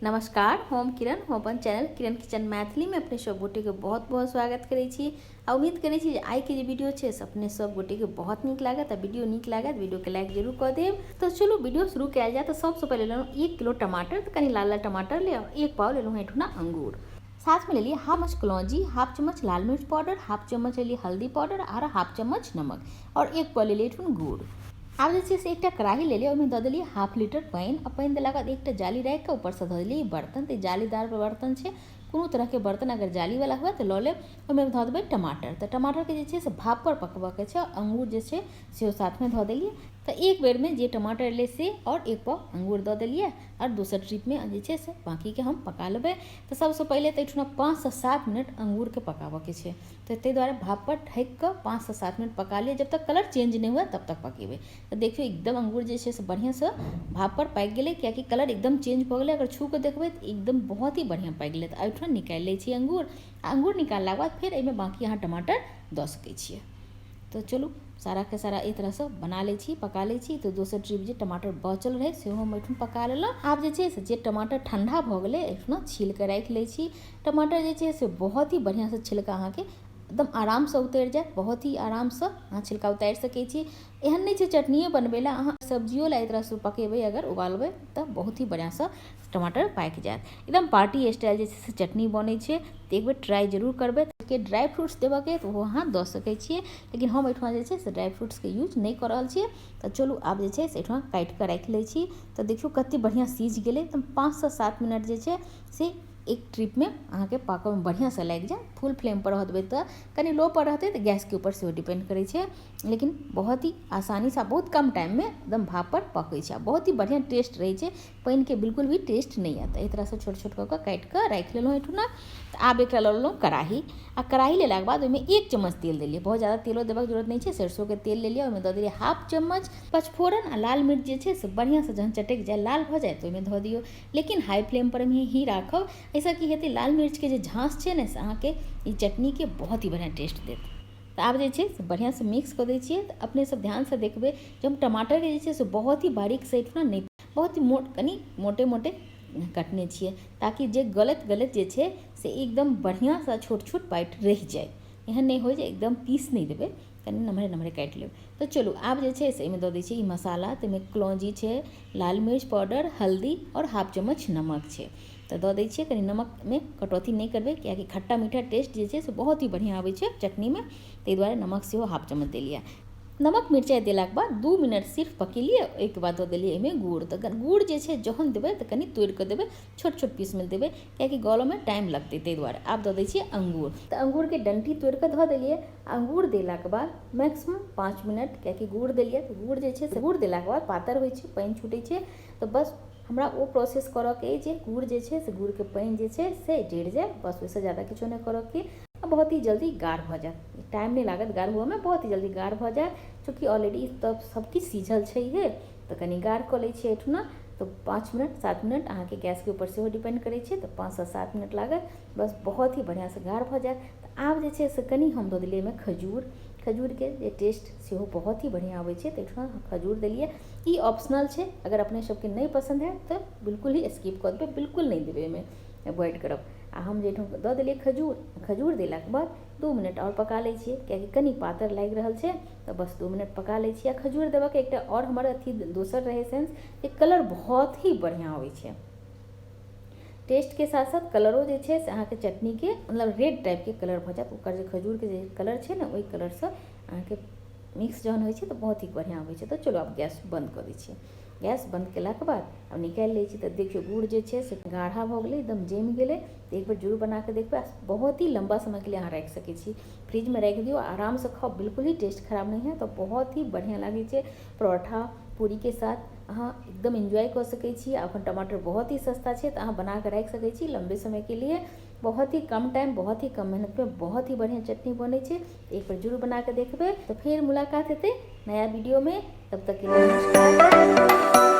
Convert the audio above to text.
नमस्कार, हम किरण, हम अपन चैनल किरण किचन मैथिली में अपने सब गोटे के बहुत बहुत स्वागत करै छी। आ उम्मीद करै छी जे आइ के जे वीडियो छै से अपने सब गोटे के बहुत नीक लागत। आ वीडियो नीक लागत वीडियो के लाइक जरूर कर देब। तो चलो वीडियो शुरू कयल जाए। तो सबसे पहले लेलहुँ 1 किलो टमाटर, तो कनी लाल लाल टमाटर ले, 1 पाव लेलहुँ एठुना अंगूर, साथ में ले लिए हाफ चम्मच कलौंजी, हाफ चम्मच लाल मिर्च पाउडर, हाफ चम्मच ले लिए हल्दी पाउडर और हाफ चम्मच नमक और 1 पाव ले लिए एठुन गुड़। आब जे छै से एकटा कढ़ाई ले लिया, ओहिमे दऽ देलिए हाफ लीटर पानि। आ पानि देलाक बाद एकटा जाली राखि कऽ ऊपरसँ दऽ देलिए बर्तन। तऽ जालीदार बर्तन छै, कोनो तरहके बर्तन अगर जालीवाला हुए तऽ लऽ लेब। ओहिमे धऽ देबै टमाटर। तऽ टमाटरके जे छै से भाप पर पकबऽके छै। अंगूर जे छै सेहो साथमे धऽ देलिए। तऽ एक बेरमे जे टमाटर एलै से और 1 पाव अंगूर दऽ देलिए और दोसर ट्रिपमे जे छै से बाँकीके हम पका लेबै। तऽ सबसँ पहिले तऽ एहिठुना 5 से 7 मिनट अंगूरके पकाबऽके छै। तऽ ताहि दुआरे भाप पर ढकि कऽ 5 से 7 मिनट पका लिअ, जब तक कलर चेंज नहीं हुए तब तक पकेबै। तो देखियो एकदम अंगूर जे छै से बढ़ियाँसँ भाप पर पाकि गेलै, कियाकि कलर एकदम चेंज भऽ गेलै। अगर छू कऽ देखबै तऽ एकदम बहुत ही बढ़िआँ पाकि गेलै। तऽ एहिठुना निकालि लै छी अंगूर। अंगूर निकाललाके बाद फेर एहिमे बाँकी अहाँ टमाटर दऽ सकै छियै। तो चलू सारा के सारा एहि तरहसँ बना लै छी, पका लै छी। तो दोसर ट्रिप जे टमाटर बचल रहै सेहो हम एहिठुन पका लेलहुँ। आब जे छै से जे टमाटर ठंडा भऽ गेलै एहिठुना छील कऽ राखि लै छी। टमाटर जे छै से बहुत ही बढ़िआँसँ छिलका अहाँके एकदम आरामसँ उतरि जायत। बहुत ही आरामसँ अहाँ छिलका उतारि सकै छी। एहन नहि छै चटनिए बनबै लए, अहाँ सब्जियो लए एहि तरहसँ पकेबै, अगर उबालबै तऽ बहुत ही बढ़िआँसँ टमाटर पाकि जायत। एकदम पार्टी स्टाइल जे छै से चटनी बनै छै। तऽ एक बेर ट्राई जरूर करबै। के ड्राई फ्रूट्स देबऽके तऽ ओहो अहाँ दऽ सकै छियै, लेकिन हम एहिठुमा जे छै से ड्राई फ्रूट्सके यूज नहि कऽ रहल छियै। तऽ चलू आब जे छै से एहिठुमा काटि कऽ राखि लै छी। तऽ देखियौ कतेक बढ़िआँ सीझ गेलै। एकदम 5 से 7 मिनट जे छै से एक ट्रिपमे अहाँके पाकऽमे बढ़िआँसँ लागि जाए। फुल फ्लेम पर रहबै तऽ कनी लो पर रहतै तऽ गैसके ऊपर सेहो डिपेंड करै छै, लेकिन बहुत ही आसानीसँ बहुत कम टाइममे एकदम भाप पर पकै छै। बहुत ही बढ़िआँ टेस्ट रहै छै, पानिके बिल्कुल भी टेस्ट नहीं आएत। एहि तरहसँ छोट छोट कऽ कऽ काटि कऽ राखि लेलहुँ एहिठुना। तऽ आब एकरा लऽ लेलहुँ कढ़ाही। आ कढ़ाही लेलाके बाद ओहिमे 1 चम्मच तेल देलिए। बहुत ज़्यादा तेलो देबाक जरूरत नहीं छै, सरिसोके तेल ले लिअ। ओहिमे दऽ देलिए हाफ चम्मच पचफोरन। आ लाल मिर्च जे छै से बढ़िआँसँ जहन चटकि जाए, लाल भऽ जाए, तऽ ओहिमे धऽ दियौ, लेकिन हाई फ्लेम पर ही राखब। एहिसँ की हेतै, लाल मिर्चके जे झाँस छै ने से अहाँके ई चटनीके बहुत ही बढ़िआँ टेस्ट देत। तऽ आब जे छै से बढ़िआँसँ मिक्स कऽ दै छियै। तऽ अपने सब ध्यानसँ देखबै जे हम टमाटरके जे छै से बहुत ही बारीकसँ एहिठुना नहीं, बहुत ही कनी मोटे मोटे कटने छियै, ताकि जे गलत जे छै से एकदम बढ़िआँसँ छोट छोट बाइट रहि जाए। एहन नहीं हो जे एकदम पीस नहीं देबै, कनी नम्हरे नम्हरे काटि लेब। तऽ चलू आब जे छै से एहिमे दऽ दै छियै ई मसाला। तऽ एहिमे कलौंजी छै, लाल मिर्च पाउडर, हल्दी और हाफ चम्मच नमक छै। तऽ दऽ दै छियै। कनी नमकमे कटौती नहीं करबै, कियाकि खट्टा मीठा टेस्ट जे छै से बहुत ही बढ़िआँ आबै छै चटनीमे। ताहि दुआरे नमक सेहो हाफ चम्मच देलिए। नमक मिरचाइ देलाके बाद 2 मिनट सिर्फ पकेलिए। ओहिके बाद दऽ देलिए एहिमे गुड़। तऽ गुड़ जे छै जहन देबै तऽ कनी तोड़ि कऽ देबै, छोट छोट पीसमे देबै, कियाकि गलऽमे टाइम लगतै। ताहि दुआरे आब दऽ दै छियै अंगूर। तऽ अंगूरके डंठी तोड़ि कऽ धऽ देलिए। अंगूर देलाके बाद मैक्सिमम 5 मिनट, कियाकि गुड़ देलिए तऽ गुड़ जे छै से गुड़ देलाके बाद पातर होइ छै, पानि छूटै छै। तऽ बस हमरा ओ प्रोसेस करऽके अइ जे गुड़ जे छै से गुड़के पानि जे छै से जरि जाए, बस ओहिसँ ज़्यादा किछो नहि करऽके। बहुत ही जल्दी गाढ़ भऽ जाएत, टाइम नहीं लागत गाढ़ हुअऽमे, बहुत ही जल्दी गाढ़ भऽ जाएत। चूँकि ऑलरेडी तब सब किछु सीझल छैहे, तऽ कनी गाढ़ कऽ लै छियै एहिठुना। तो 5 मिनट 7 मिनट अहाँके गैसके ऊपर सेहो डिपेंड करै छै। तऽ 5 से 7 मिनट लागत, बस बहुत ही बढ़िआँसँ गाढ़ भऽ जाएत। तऽ आब जे छै से कनी हम दऽ देलिए एहिमे खजूर। खजूरके जे टेस्ट सेहो बहुत ही बढ़िआँ आबै छै। तऽ एहिठुना खजूर देलिए। ई ऑप्शनल छै, अगर अपने सबके नहीं पसंद है तऽ बिल्कुल ही स्किप कऽ देबै, बिल्कुल नहीं देबै, एहिमे अवॉइड करब। आ हम जे एहिठुन दऽ देलिए खजूर। खजूर देलाके बाद 2 मिनट और पका लै छियै, कियाकि कनी पातर लागि रहल छै। तऽ बस 2 मिनट पका लै छियै। आ खजूर देबऽके एकटा और हमर अथी दोसर रहै सेंस, जे कलर बहुत ही बढ़िआँ आबै छै। टेस्टके साथ साथ कलरो जे छै से अहाँके चटनीके मतलब रेड टाइपके कलर भऽ जाएत। ओकर जे खजूरके जे कलर छै ने, ओहि कलरसँ अहाँके मिक्स जहन होइ छै तऽ बहुत ही बढ़िआँ आबै छै। तऽ चलो आब गैस बंद कऽ दै छियै। गैस बंद केलाके बाद अब निकालि लै छी। तऽ देखियौ गुड़ जे छै से गाढ़ा भऽ गेलै, एकदम जमि गेलै। तऽ एक बेर जरूर बना कऽ देखबै। बहुत ही लंबा समयके लिए अहाँ राखि सकै छी, फ्रिजमे राखि दियौ, आरामसँ खाउ, बिल्कुल ही टेस्ट खराब नहीं है। तो बहुत ही बढ़िआँ लागै छै। परोठा पूरीके साथ अहाँ एकदम एन्जॉय कऽ सकै छी। अपन टमाटर बहुत ही सस्ता छै, तऽ अहाँ बना कऽ राखि सकै छी लंबे समयके लिए। बहुत ही कम टाइम, बहुत ही कम मेहनतमे बहुत ही बढ़िआँ चटनी बनै छै। एक बार जरूर बना कऽ देखबै। तो फिर मुलाकात हेतै नया वीडियोमे, तब तक के लिए नमस्कार।